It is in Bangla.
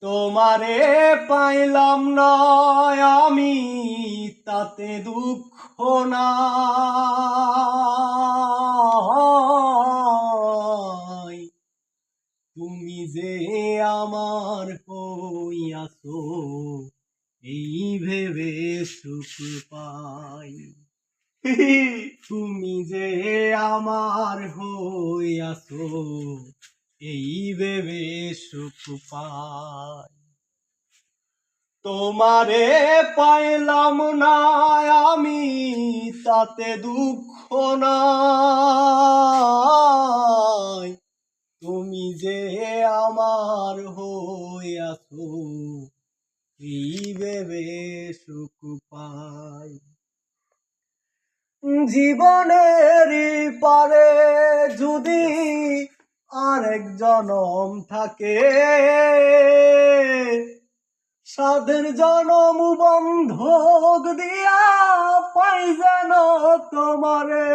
তোমারে পাইলাম না আমি, তাতে দুঃখ নাই। তুমি যে আমার হইয়াছো, এই ভেবে সুখ পাই। তুমি যে আমার হইয়াছো, এই ভেবে সুখ পাই। তোমারে পাইলাম না আমি, তাতে দুঃখ নাই। তুমি যে আমার হইয়াছো, এই ভেবে সুখ পাই। জীবনের পারে যদি আরেক জনম থাকে, সাধের জনম বন্ধক দিয়া পাই যেন তোমারে।